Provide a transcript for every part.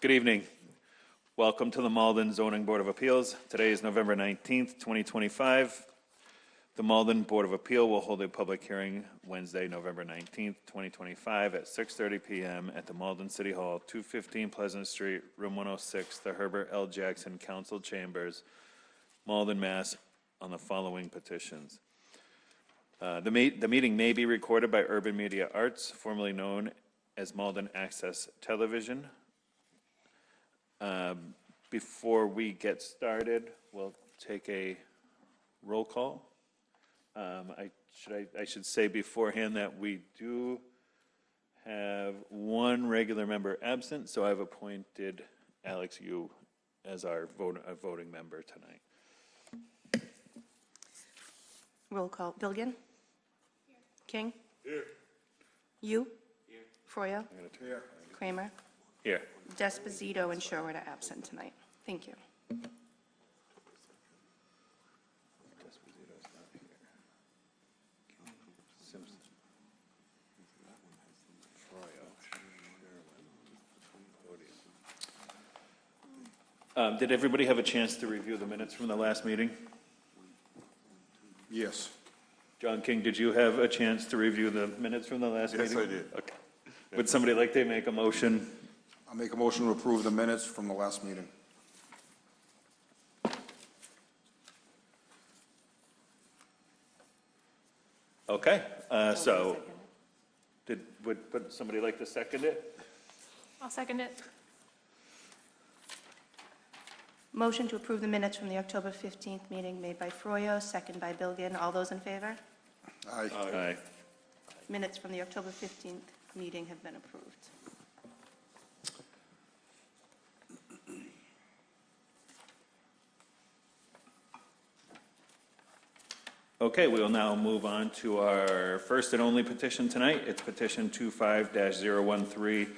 Good evening. Welcome to the Malden Zoning Board of Appeals. Today is November 19th, 2025. The Malden Board of Appeal will hold a public hearing Wednesday, November 19th, 2025 at 6:30 p.m. at the Malden City Hall, 215 Pleasant Street, room 106, the Herbert L. Jackson Council Chambers, Malden, Mass. On the following petitions. The meeting may be recorded by Urban Media Arts, formerly known as Malden Access Television. Before we get started, we'll take a roll call. I should say beforehand that we do have one regular member absent, so I've appointed Alex Yu as our voting member tonight. Roll call. Bilgen? Here. King? Here. Yu? Here. Froyo? Here. Kramer? Here. Desposito and Sherwood are absent tonight. Thank you. Did everybody have a chance to review the minutes from the last meeting? Yes. John King, did you have a chance to review the minutes from the last meeting? Yes, I did. Okay. Would somebody like to make a motion? I'll make a motion to approve the minutes from the last meeting. Okay, would somebody like to second it? I'll second it. Motion to approve the minutes from the October 15th meeting made by Froyo, second by Bilgen. All those in favor? Aye. Aye. Minutes from the October 15th meeting have been approved. Okay, we will now move on to our first and only petition tonight. It's petition 25-013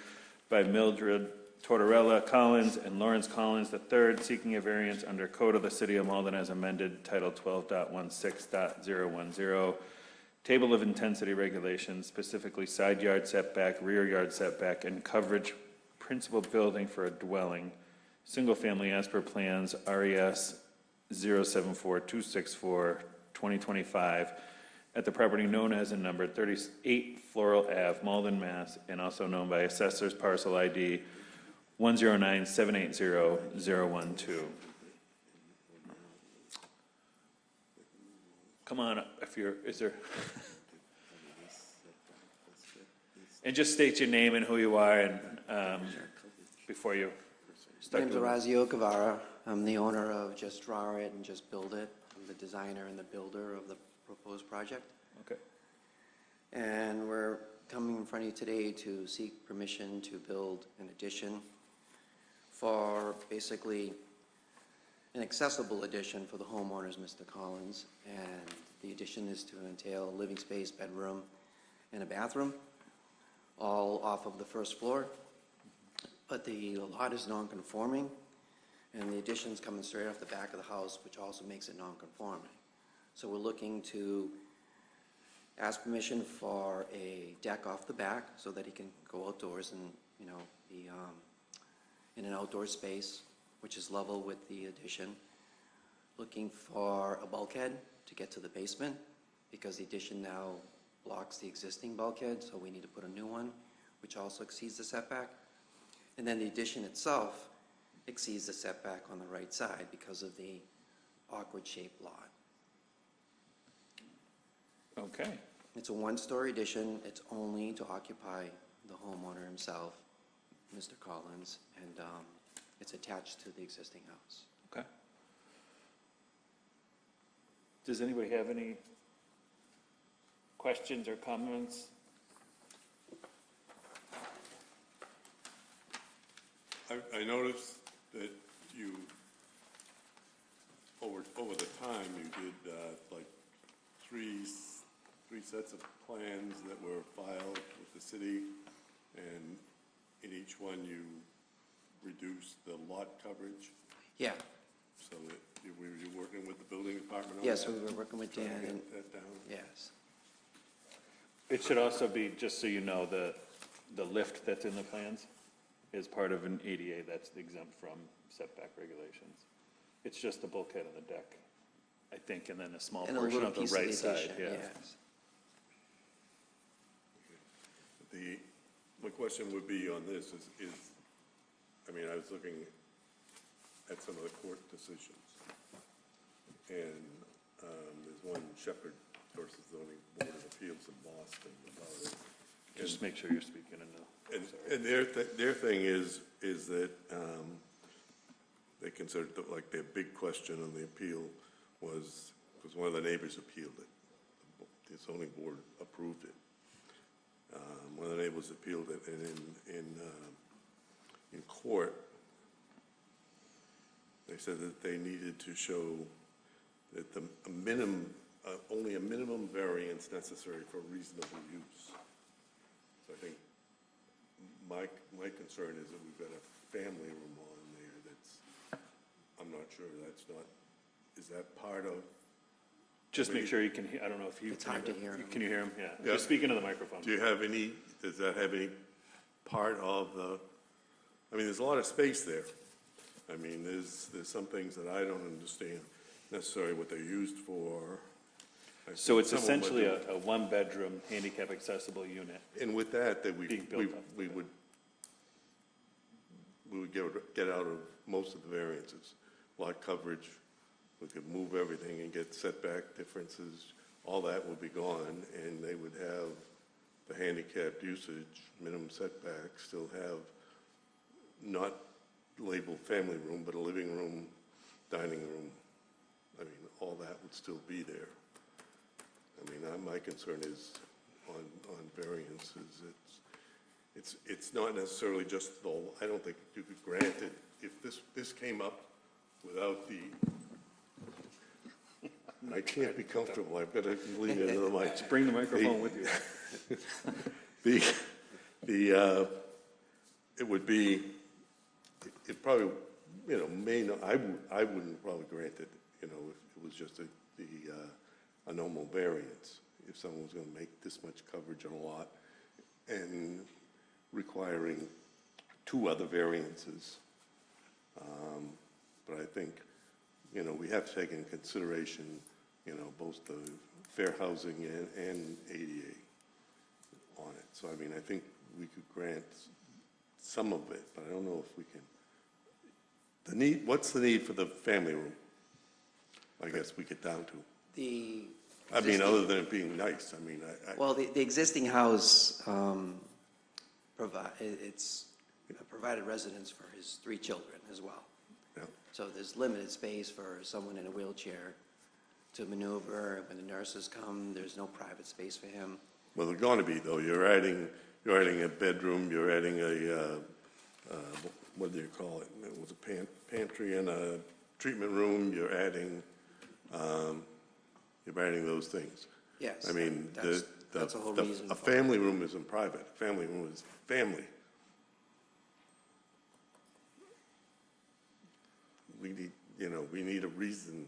by Mildred Tortorella Collins and Lawrence Collins III, seeking a variance under Code of the City of Malden as amended, Title 12.16.010, Table of Intensity Regulations, specifically side yard setback, rear yard setback, and coverage principal building for a dwelling, single family as per plans, RES 074264 2025 at the property known as in number 38 Floral Ave, Malden, Mass., and also known by Assessor's Parcel ID 109780012. Come on up if you're, is there? And just state your name and who you are and before you start. My name is Orazio Guevara. I'm the owner of Just Draw It and Just Build It. I'm the designer and the builder of the proposed project. Okay. And we're coming in front of you today to seek permission to build an addition for basically an accessible addition for the homeowners, Mr. Collins. And the addition is to entail a living space, bedroom, and a bathroom, all off of the first floor. But the lot is non-conforming, and the addition's coming straight off the back of the house, which also makes it non-conforming. So we're looking to ask permission for a deck off the back so that he can go outdoors and, you know, be in an outdoor space, which is level with the addition. Looking for a bulkhead to get to the basement because the addition now blocks the existing bulkhead, so we need to put a new one, which also exceeds the setback. And then the addition itself exceeds the setback on the right side because of the awkward shaped lot. Okay. It's a one-story addition. It's only to occupy the homeowner himself, Mr. Collins, and it's attached to the existing house. Okay. Does anybody have any questions or comments? I noticed that you, over the time, you did like three sets of plans that were filed with the city, and in each one you reduced the lot coverage. Yeah. So that were you working with the building department on Yes, that? we were working with Dan. Trying to And, get that down? yes. It should also be, just so you know, the lift that's in the plans. is part of an ADA that's exempt from setback regulations. It's just the bulkhead and the deck, I think, and then a small And a portion little of the piece of right the side, addition, yeah. yes. My question would be on this is, I mean, I was looking at some of the court decisions. And there's one, Shepherd versus Zoning Board of Appeals in Boston about it. Just make sure you're speaking in the. And their thing is that they considered, like, their big question on the appeal was, because one of the neighbors appealed it. The zoning board approved it. One of the neighbors appealed it, and in court, they said that they needed to show that only a minimum variance necessary for reasonable use. So I think my concern is that we've got a family room on there that's, I'm not sure, that's not, is that part of? Just make sure you can, I don't know if you. It's hard to hear him. Can you hear him? Yeah. Yeah. Just speak into the microphone. Do you have any, does that have any part of the, I mean, there's a lot of space there. I mean, there's some things that I don't understand necessarily what they're used for. So it's Someone would essentially do- a one-bedroom handicap accessible unit. And with that, Being built up. we would get out of most of the variances. Lot coverage, we could move everything and get setback differences, all that would be gone, and they would have the handicapped usage, minimum setbacks, still have not labeled family room, but a living room, dining room. I mean, all that would still be there. I mean, my concern is on variances, it's not necessarily just I don't think you could grant it, if this came up without the, I can't be comfortable, I've got to lean into the mic. Bring the microphone with you. It would be, it probably, may not, I wouldn't probably grant it, if it was just a normal variance. If someone was going to make this much coverage on a lot and requiring two other variances. But I think, we have to take into consideration, both the fair housing and ADA on it. So, I mean, I think we could grant some of it, but I don't know if we can. What's the need for the family room? I guess we get down to. Other than it being nice, I mean, Well, the existing house, it's provided residence for his 3 children as well. yeah. So there's limited space for someone in a wheelchair to maneuver. When the nurses come, there's no private space for him. Well, they're going to be, though. You're adding a bedroom, you're adding what do you call it? It was a pantry and a treatment room, you're adding those things. Yes. I mean, that's the whole reason a for it. family room isn't private. A family room is family. We need a reason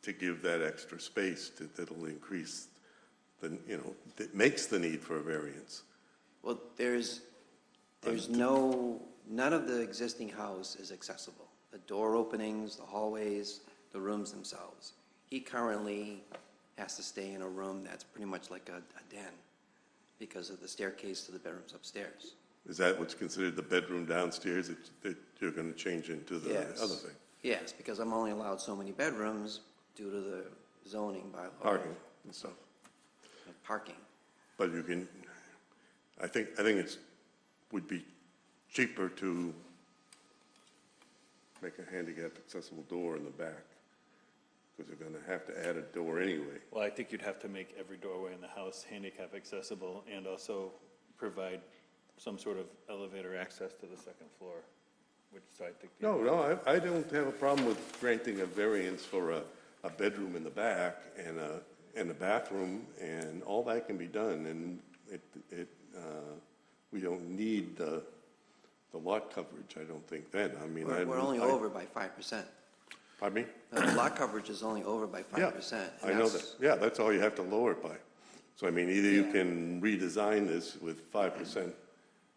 to give that extra space that'll increase that makes the need for a variance. Well, there's none of the existing house is accessible. The door openings, the hallways, the rooms themselves. He currently has to stay in a room that's pretty much like a den because of the staircase to the bedrooms upstairs. Is that what's considered the bedroom downstairs that you're going to change into the Yes. other thing? Yes, because I'm only allowed so many bedrooms due to the zoning bylaw. Parking and stuff. Parking. But you can, I think would be cheaper to make a handicap accessible door in the back, because they're gonna have to add a door anyway. Well, I think you'd have to make every doorway in the house handicap accessible and also provide some sort of elevator access to the second floor, which, so I think. No, I don't have a problem with granting a variance for a bedroom in the back and a bathroom, and all that can be done, and we don't need the lot coverage, I don't think then, I mean. We're only over by 5%. Pardon me? The lot coverage is only over by 5%. Yeah, and I know that's- that, yeah, that's all you have to lower it by. So I mean, either you can redesign this with 5%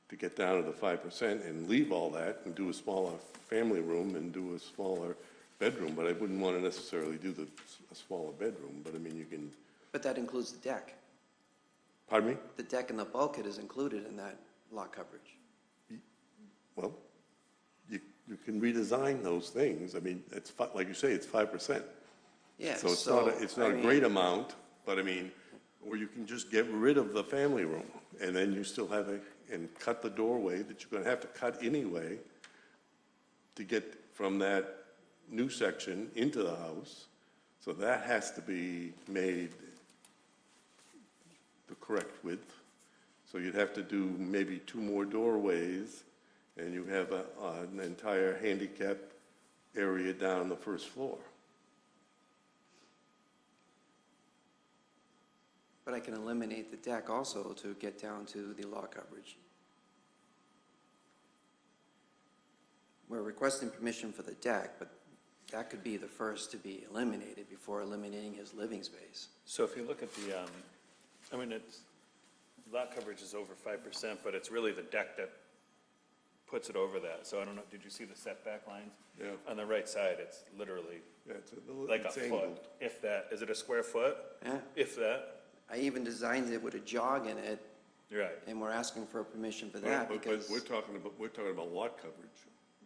to get down to the 5% and leave all that and do a smaller family room and do a smaller bedroom, but I wouldn't want to necessarily do a smaller bedroom, but I mean, you can, But that includes the deck. pardon me? The deck and the bulkhead is included in that lot coverage. Well, you can redesign those things. I mean, it's, like you say, it's 5%. Yeah, So it's I not a mean, great amount, but I mean, or you can just get rid of the family room, and then you still have and cut the doorway that you're gonna have to cut anyway to get from that new section into the house. So that has to be made the correct width. So you'd have to do maybe 2 more doorways, and you have an entire handicap area down on the first floor. But I can eliminate the deck also to get down to the lot coverage. We're requesting permission for the deck, but that could be the first to be eliminated before eliminating his living space. So if you look at the, I mean, it's, lot coverage is over 5%, but it's really the deck that puts it over that. So I don't know, did you see the setback lines? Yeah. On the right side, it's literally Yeah, it's like a it's foot, angled. if that. Is it a square foot? Yeah. If that? I even designed it with a jog in it, You're right. and we're asking for permission for that But because, we're talking about lot coverage.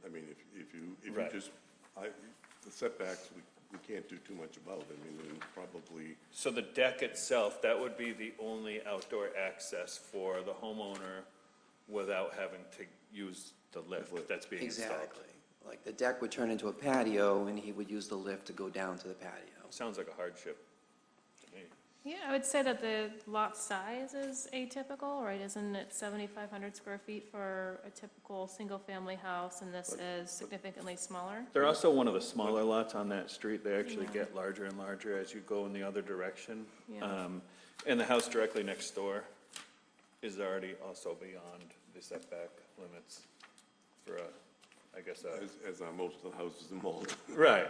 I mean, if you Right. just, the setbacks, we can't do too much about. I mean, and probably, So the deck itself, that would be the only outdoor access for the homeowner without having to use the lift that's being installed. exactly. Like the deck would turn into a patio and he would use the lift to go down to the patio. Sounds like a hardship to me. Yeah, I would say that the lot size is atypical, right? Isn't it 7,500 square feet for a typical single-family house, and this is significantly smaller? They're also one of the smaller lots on that street. They actually get larger and larger as you go in the other direction. Yeah. And the house directly next door is already also beyond the setback limits for a, I guess, as are most of the houses in Malden. right.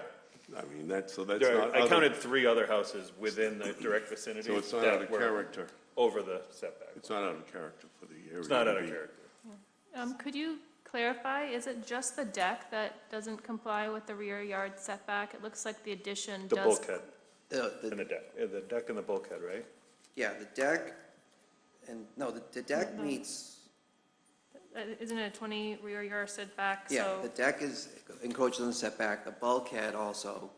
I mean, that's not. I counted 3 other houses within the direct vicinity. So it's not that out of were character. Over the setback. It's not out of character for the area. It's not out to of be- character. Could you clarify, is it just the deck that doesn't comply with the rear yard setback? It looks like the addition The does. bulkhead The and the deck. Yeah, the deck and the bulkhead, right? Yeah, the deck, and, no, the deck meets, Isn't it a 20 rear yard setback? yeah, So the deck is encroaches on the setback, the bulkhead also,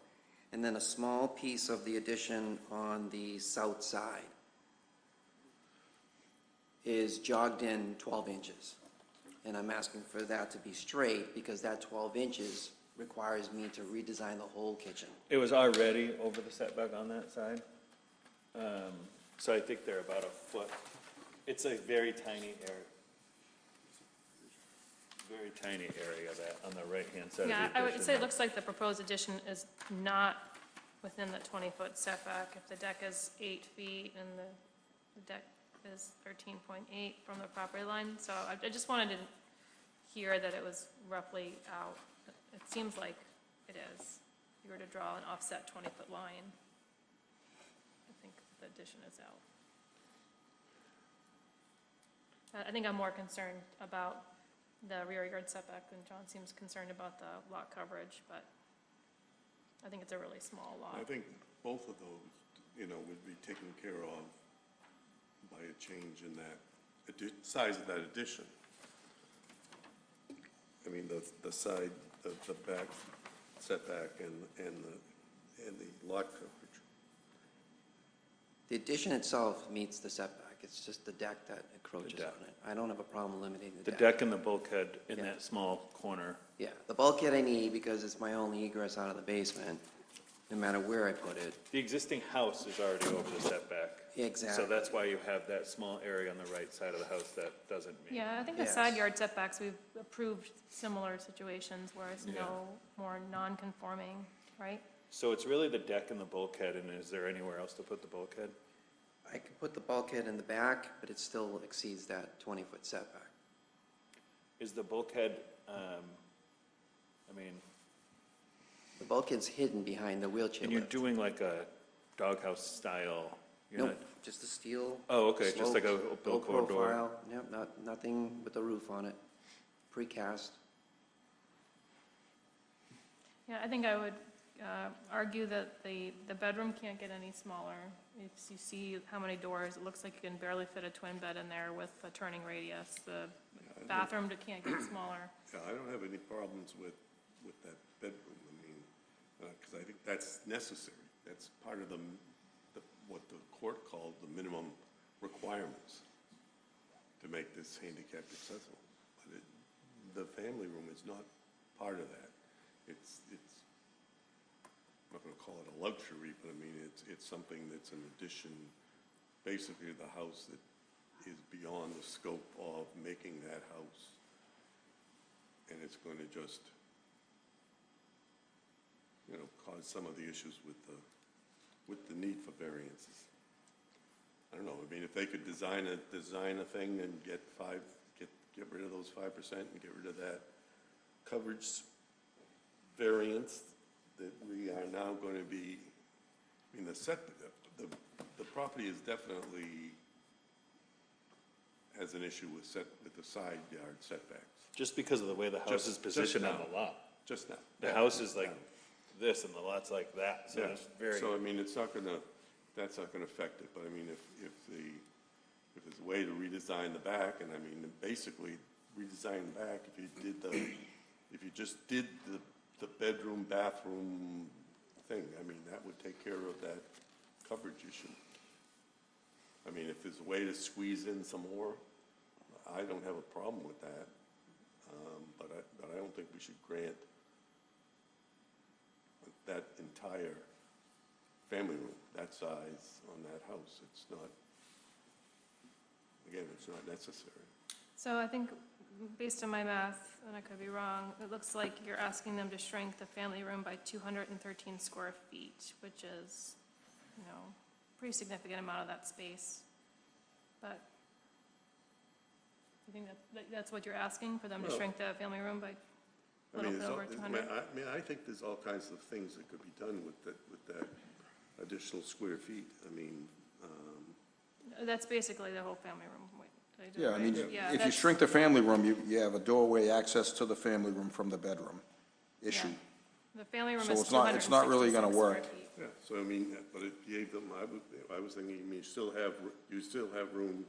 and then a small piece of the addition on the south side is jogged in 12 inches. And I'm asking for that to be straight because that 12 inches requires me to redesign the whole kitchen. It was already over the setback on that side. So I think they're about a foot. It's a very tiny area. Very tiny area that, on the right-hand side of the yeah, addition. I would say it looks like the proposed addition is not within the 20-foot setback. If the deck is 8 feet and the deck is 13.8 from the property line. So I just wanted to hear that it was roughly out. It seems like it is. If you were to draw an offset 20-foot line, I think the addition is out. I think I'm more concerned about the rear yard setback than John seems concerned about the lot coverage, but I think it's a really small lot. I think both of those, would be taken care of by a change in that size of that addition. I mean, the side, the back setback and the lot coverage. The addition itself meets the setback. It's just the deck that encroaches deck. on it. I don't have a problem eliminating The the deck and the bulkhead in Yeah. that small corner. Yeah, the bulkhead I need because it's my only egress out of the basement, no matter where I put it. The existing house is already over the setback. Exactly. So that's why you have that small area on the right side of the house that doesn't meet. Yeah, I think the Yes. side yard setbacks, we've approved similar situations where it's Yeah. no more non-conforming, right? So it's really the deck and the bulkhead, and is there anywhere else to put the bulkhead? I could put the bulkhead in the back, but it still exceeds that 20-foot setback. Is the bulkhead, I mean, The bulkhead's hidden behind the wheelchair and you're lift. doing like a doghouse style, You're Nope, not- just a steel. Oh, okay, just like a sloped, low Bilco door. profile. Yep, nothing with a roof on it, precast. Yeah, I think I would argue that the bedroom can't get any smaller. If you see how many doors, it looks like you can barely fit a twin bed in there with a turning radius. The bathroom can't get smaller. Yeah, I don't have any problems with that bedroom, I mean, because I think that's necessary. That's part of what the court called the minimum requirements to make this handicapped accessible. But the family room is not part of that. It's, I'm not gonna call it a luxury, but I mean, it's something that's an addition, basically to the house that is beyond the scope of making that house. And it's going to just, cause some of the issues with the need for variances. I don't know, I mean, if they could design a thing and get rid of those 5% and get rid of that coverage variance that we are now going to be, I mean, the property is definitely has an issue with the side yard setbacks. Just because of the way the house Just- is positioned just on now. the lot. Just now. The house is like this and the lot's like that, so Yeah, it's very, so I mean, that's not gonna affect it, but I mean, if there's a way to redesign the back, and I mean, basically redesign the back, if you just did the bedroom, bathroom thing, I mean, that would take care of that coverage issue. I mean, if there's a way to squeeze in some more, I don't have a problem with that. But I don't think we should grant that entire family room, that size on that house. It's not, again, it's not necessary. So I think, based on my math, and I could be wrong, it looks like you're asking them to shrink the family room by 213 square feet, which is, pretty significant amount of that space. But you think that's what you're asking, for them to Well, shrink the family room by a little bit over 200? I think there's all kinds of things that could be done with that additional square feet. I mean, That's basically the whole family room. Wait, did I do it Yeah, I mean, right? Yeah, if you that's- shrink the family room, you have a doorway access to the family room from the bedroom issue. yeah. The family room So is it's not really gonna 266 work. square feet. yeah, so I mean, but it gave them, I was thinking, I mean, you still have room,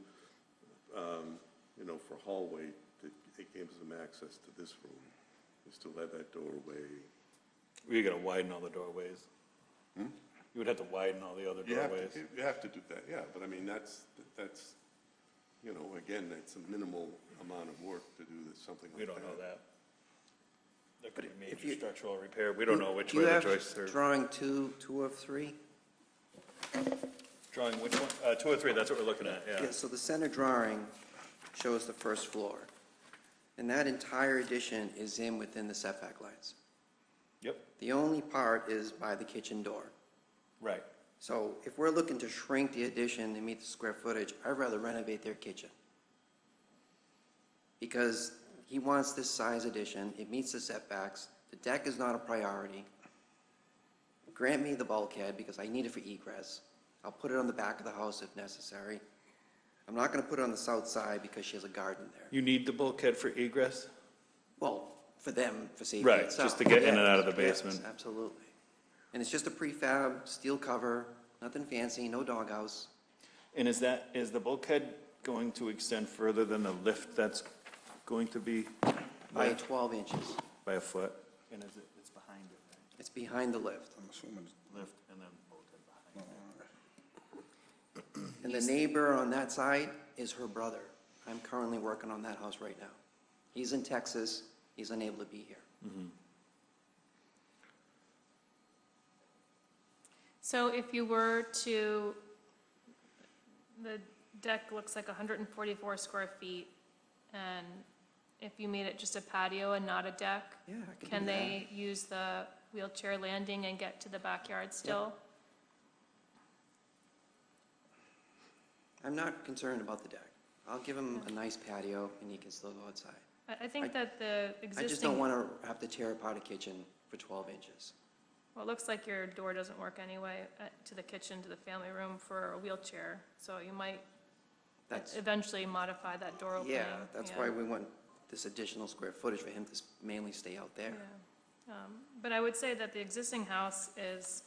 for hallway, it gives them access to this room. You still have that doorway. you're gonna widen all the doorways. You would have to widen all the other doorways. You have to do that, yeah, but I mean, that's, again, that's a minimal amount of work to do something like We that. don't know that. That could be if major you- structural repair, we don't know which Do way you the have joists are. drawing two of three? Drawing which one? 2 or 3, that's what we're looking at, yeah. Yeah, so the center drawing shows the first floor. And that entire addition is within the setback lines. Yep, The only part is by the kitchen door. right. So if we're looking to shrink the addition to meet the square footage, I'd rather renovate their kitchen. Because he wants this size addition, it meets the setbacks, the deck is not a priority. Grant me the bulkhead because I need it for egress. I'll put it on the back of the house if necessary. I'm not gonna put it on the south side because she has a garden there. You need the bulkhead for egress? Well, for them, for safety Right, itself. just to get in and Yes, out of the yes, basement. absolutely. And it's just a prefab, steel cover, nothing fancy, no doghouse. And is the bulkhead going to extend further than the lift that's going to be By 12 inches. by a foot? And it's behind it, right? It's behind the lift. I'm assuming, Lift and then bulkhead behind it. And the neighbor on that side is her brother. I'm currently working on that house right now. He's in Texas, he's unable to be here. So if you were to, the deck looks like 144 square feet, and if you made it just a patio and not a deck, Yeah, I can can do that. they use the wheelchair landing and get to the backyard still? I'm not concerned about the deck. I'll give him a nice patio and he can still go outside. I think that the I just don't existing, want to have to tear apart a kitchen for 12 inches. Well, it looks like your door doesn't work anyway, to the kitchen, to the family room for a wheelchair, so you might That's, eventually modify that door opening. yeah, that's why we want this additional square footage for him to mainly stay out there. Yeah. But I would say that the existing house is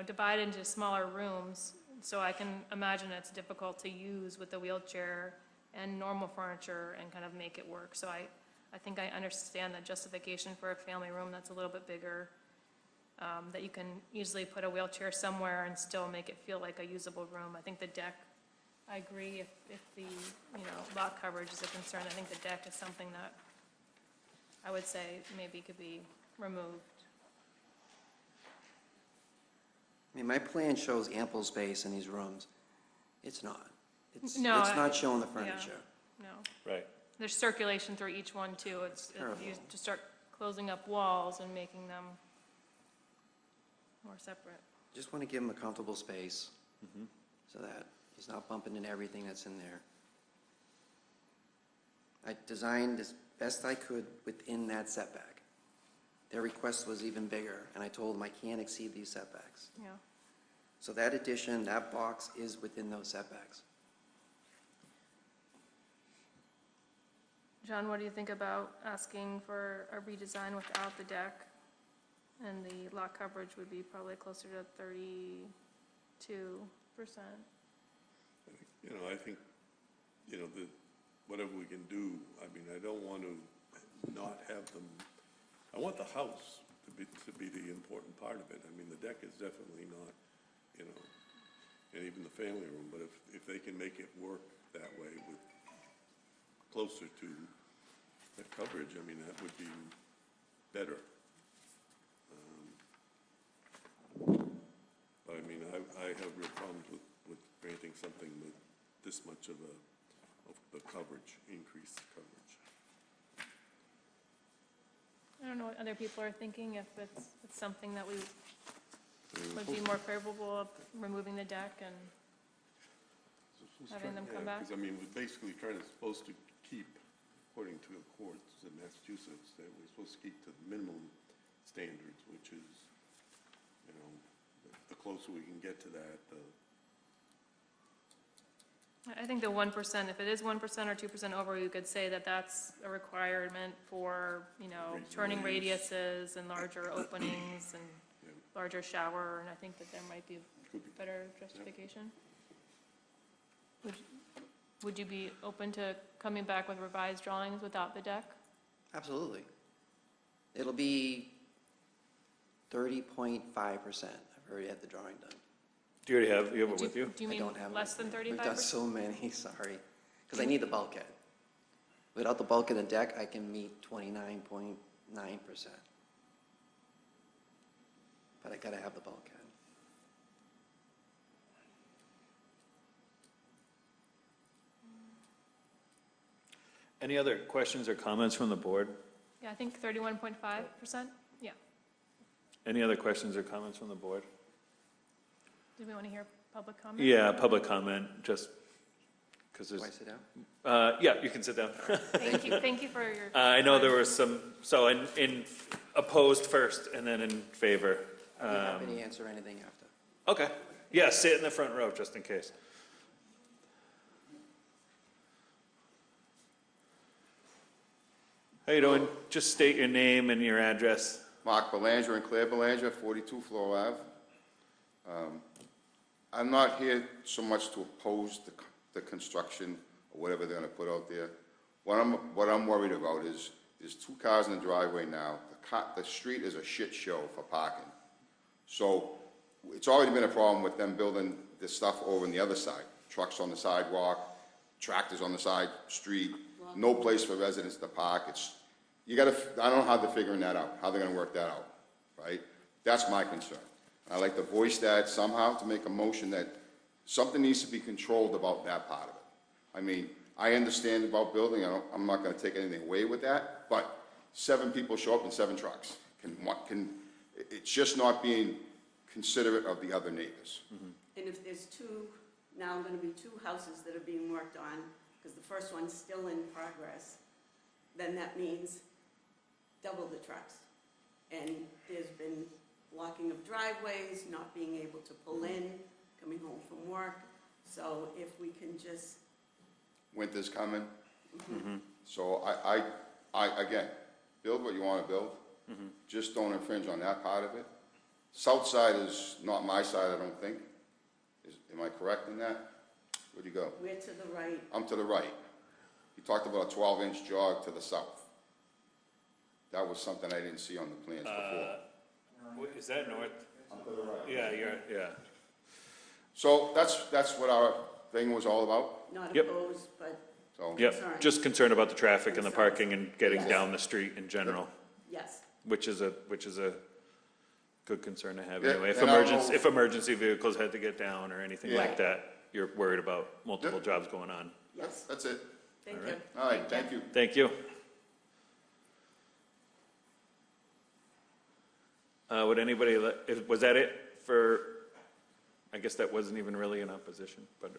divided into smaller rooms, so I can imagine it's difficult to use with the wheelchair and normal furniture and kind of make it work. So I think I understand the justification for a family room that's a little bit bigger, that you can easily put a wheelchair somewhere and still make it feel like a usable room. I think the deck, I agree, if the, lot coverage is a concern, I think the deck is something that I would say maybe could be removed. I mean, my plan shows ample space in these rooms. It's not. It's No, not showing the furniture. No. Right. There's circulation through each one, too. You just start closing up walls and making them more separate. Just want to give him a comfortable space so that he's not bumping into everything that's in there. I designed as best I could within that setback. Their request was even bigger, and I told them I can't exceed these setbacks. Yeah. So that addition, that box is within those setbacks. John, what do you think about asking for a redesign without the deck? And the lot coverage would be probably closer to 32%. I think, whatever we can do, I mean, I don't want to not have them, I want the house to be the important part of it. I mean, the deck is definitely not, and even the family room, but if they can make it work that way with closer to the coverage, I mean, that would be better. But I mean, I have real problems with granting something with this much of the coverage, increased coverage. I don't know what other people are thinking, if it's something that we would be more favorable of removing the deck and having them come back? Because, I mean, we're basically supposed to keep, according to the courts in Massachusetts, that we're supposed to keep to the minimum standards, which is, the closer we can get to that, I think the 1%, if it is 1% or 2% over, you could say that that's a requirement for, turning radiuses and larger openings and Yeah. larger shower, and I think that there might be Could be. better justification. Would you be open to coming back with revised drawings without the deck? Absolutely. It'll be 30.5%. I've already had the drawing done. Do you already have it with you? Do you I mean don't have it less than with me. 35%? We've done so many, sorry. Because I need the bulkhead. Without the bulkhead and deck, I can meet 29.9%. But I gotta have the bulkhead. Any other questions or comments from the board? Yeah, I think 31.5%, yeah. Any other questions or comments from the board? Do we want to hear public comment? Yeah, public comment, just because Do I there's, sit down? yeah, you can sit down. Thank you for your. I know there were some, so in opposed first and then in favor. I'd be happy to answer anything after. Okay, yeah, sit in the front row just in case. How you doing? Just state your name and your address. Mark Belanger and Claire Belanger, 42 Floral Ave. I'm not here so much to oppose the construction or whatever they're gonna put out there. What I'm worried about is, there's 2 cars in the driveway now. The street is a shit show for parking. So, it's already been a problem with them building this stuff over on the other side. Trucks on the sidewalk, tractors on the side street, no place for residents to park. I don't know how they're figuring that out, how they're gonna work that out, right? That's my concern. I'd like to voice that somehow, to make a motion that something needs to be controlled about that part of it. I mean, I understand about building, I'm not gonna take anything away with that, but 7 people show up in 7 trucks. It's just not being considerate of the other neighbors. And if there's now going to be 2 houses that are being worked on, because the first one's still in progress, then that means double the trucks. And there's been blocking of driveways, not being able to pull in, coming home from work. So if we can just, Winter's coming. So again, build what you want to build. Just don't infringe on that part of it. South side is not my side, I don't think. Am I correct in that? Where'd you go? we're to the right. I'm to the right. You talked about a 12-inch jog to the south. That was something I didn't see on the plans before. Is that north? I'm to the right. Yeah. So that's what our thing was all about, Not Yep. opposed, but so. Yep, Concern. just concerned about the traffic and the Concern. parking and getting Yes. down the street in general, yes. which is a good concern to have Yeah, anyway. and I don't know- If emergency vehicles had to get down or anything like Right. that, you're worried about multiple jobs going on. Yes, That's it. thank All you. right. All right, thank you. Thank you. Would anybody, was that it for, I guess that wasn't even really in opposition, but.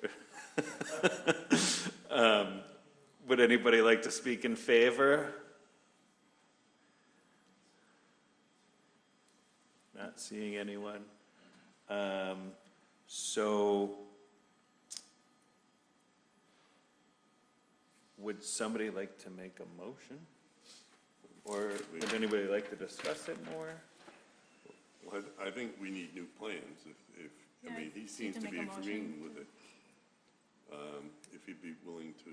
Would anybody like to speak in favor? Not seeing anyone. So would somebody like to make a motion? Or would anybody like to discuss it more? Well, I think we need new plans, if, Yeah, I mean, he need seems to to make be a motion agreeing with it. If he'd be willing to,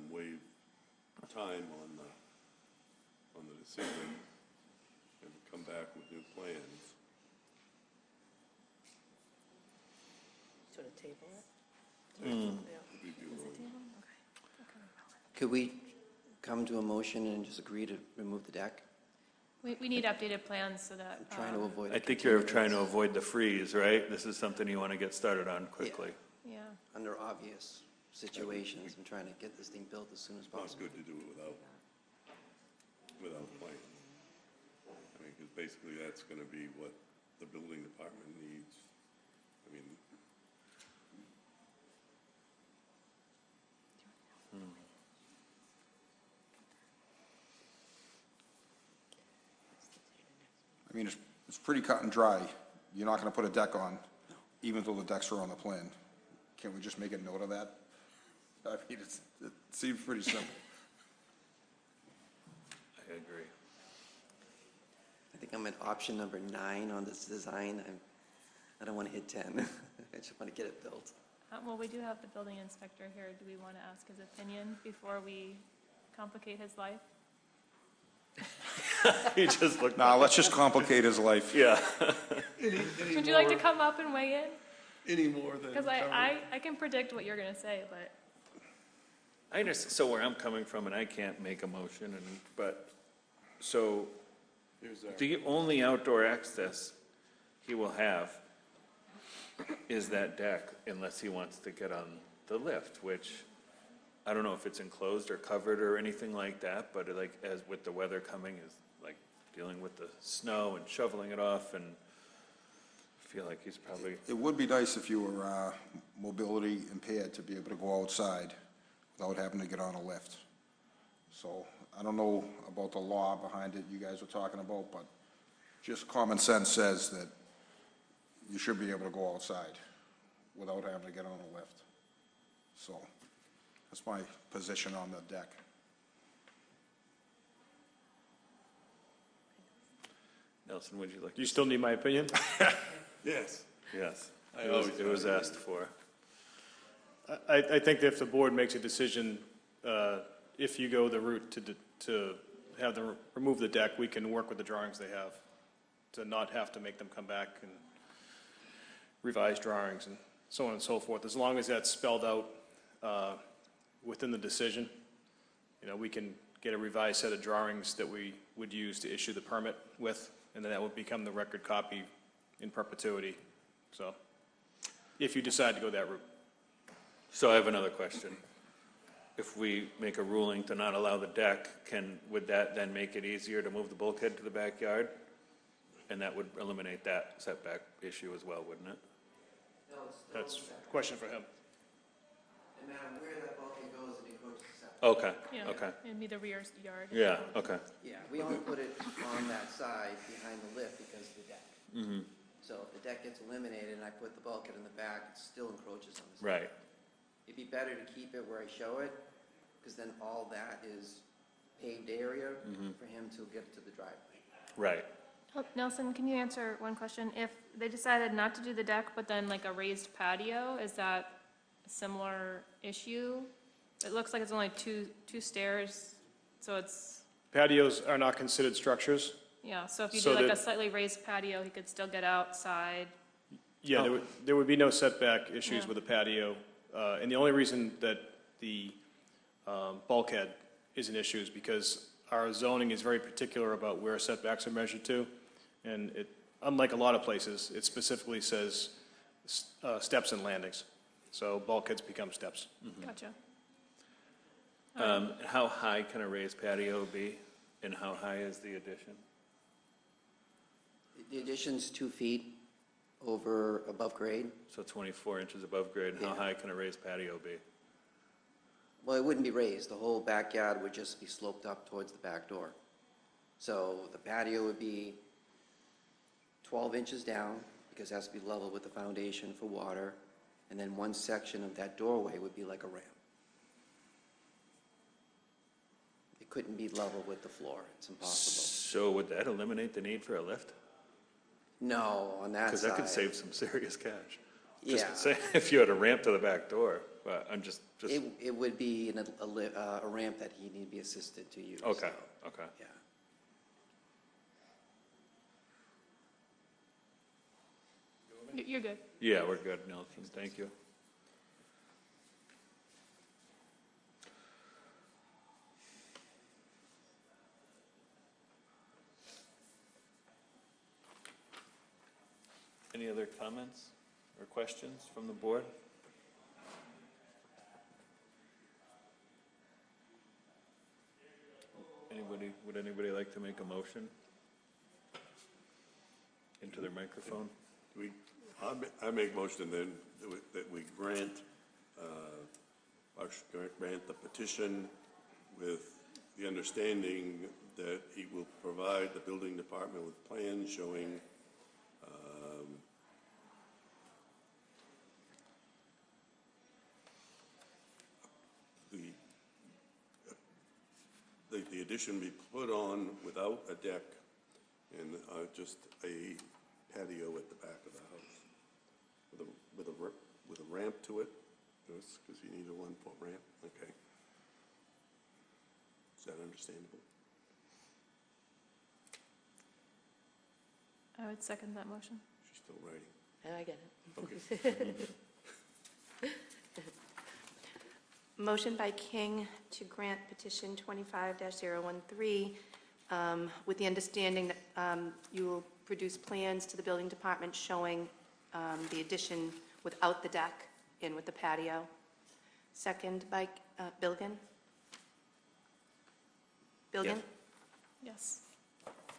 waive time on the decision and come back with new plans. Sort of table it? If he'd be willing. Could we come to a motion and just agree to remove the deck? We need updated plans so that. I'm trying to avoid. I think you're trying to avoid the freeze, right? This is something you want to get started on quickly. Yeah, Under obvious situations, I'm trying to get this thing built as soon as It's not possible. good to do it without plans. I mean, because basically that's gonna be what the building department needs. I mean, I mean, it's pretty cut and dry. You're not gonna put a deck on, even though the decks are on the plan. Can't we just make a note of that? I mean, it seems pretty simple. I agree. I think I'm at option number 9 on this design. I don't want to hit 10. I just want to get it built. well, we do have the building inspector here. Do we want to ask his opinion before we complicate his life? He just looked. Now, let's just complicate his life. Yeah. Would you like to come up and weigh in? any more than. Because I can predict what you're going to say, but. I understand, so where I'm coming from, and I can't make a motion, so the only outdoor access he will have is that deck unless he wants to get on the lift, which I don't know if it's enclosed or covered or anything like that, but like as with the weather coming is like dealing with the snow and shoveling it off, and I feel like he's probably, It would be nice if you were mobility impaired to be able to go outside without having to get on a lift. So I don't know about the law behind it you guys were talking about, but just common sense says that you should be able to go outside without having to get on a lift. So that's my position on the deck. Nelson, would you like? Do you still need my opinion? Yes. Yes, I it was, always it was value asked for. I think that if the board makes a decision, if you go the route to have them remove the deck, we can work with the drawings they have to not have to make them come back and revise drawings and so on and so forth. As long as that's spelled out within the decision, we can get a revised set of drawings that we would use to issue the permit with, and then that would become the record copy in perpetuity. So, if you decide to go that route. So I have another question. If we make a ruling to not allow the deck, would that then make it easier to move the bulkhead to the backyard? And that would eliminate that setback issue as well, wouldn't it? That's a question for him. No matter where that bulkhead goes, it encroaches the setback. Okay, Yeah, okay. it'd be the rear yard. Yeah, okay. Yeah, we only put it on that side behind the lift because of the deck. So if the deck gets eliminated and I put the bulkhead in the back, it still encroaches on the side. Right, It'd be better to keep it where I show it, because then all that is paved area for him to get to the driveway. right. Oh, Nelson, can you answer one question? If they decided not to do the deck, but then like a raised patio, is that a similar issue? It looks like it's only two stairs, so it's, Patios are not considered structures. yeah, so if you So do like that- a slightly raised patio, he could still get outside. Yeah, there would be no setback issues Yeah. with a patio. And the only reason that the bulkhead is an issue is because our zoning is very particular about where setbacks are measured to. And it, unlike a lot of places, it specifically says steps and landings. So bulkheads become steps. Gotcha. How high can a raised patio be, and how high is the addition? The addition's 2 feet above grade. So 24 inches above grade, and how Yeah. high can a raised patio be? Well, it wouldn't be raised. The whole backyard would just be sloped up towards the back door. So the patio would be 12 inches down, because it has to be level with the foundation for water. And then one section of that doorway would be like a ramp. It couldn't be level with the floor. It's impossible. So would that eliminate the need for a lift? No, on that Because side. that could save some serious cash. Yeah. Just say, if you had a ramp to the back door, but I'm just, It would be a ramp that he'd need to be assisted to use. okay, so, okay. Yeah. You're good. Yeah, we're good, Nelson, thank you. Any other comments or questions from the board? Would anybody like to make a motion? Into their microphone? I make motion then that we grant the petition with the understanding that he will provide the building department with plans showing the addition be put on without a deck and just a patio at the back of the house with a ramp to it, because you need a 1-foot ramp. Okay. Is that understandable? I would second that motion. She's still writing. I get it. Okay. Motion by King to grant petition 25-013, with the understanding that you will produce plans to the building department showing the addition without the deck and with the patio. Second by Bilgan. Bilgan? Yes.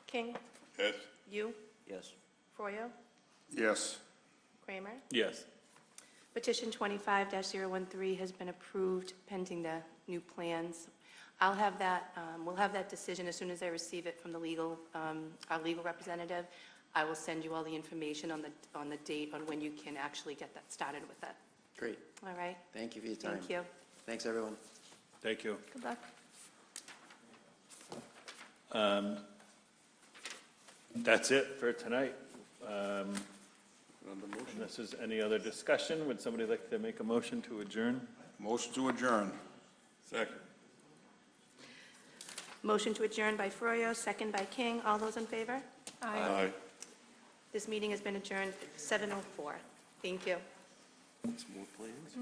King? Yes. You? Yes. Froyo? Yes. Kramer? Yes. Petition 25-013 has been approved pending the new plans. I'll have that, we'll have that decision as soon as I receive it from the legal, our legal representative. I will send you all the information on the date on when you can actually get that started with it. Great. All right? Thank you for your time. Thank you. Thanks, everyone. Thank you. Good luck. That's it for tonight. On the motion. Unless there's any other discussion, would somebody like to make a motion to adjourn? Motion to adjourn. Second. Motion to adjourn by Froyo, second by King. All those in favor? Aye. This meeting has been adjourned at 7:04. Thank you. Some more plans?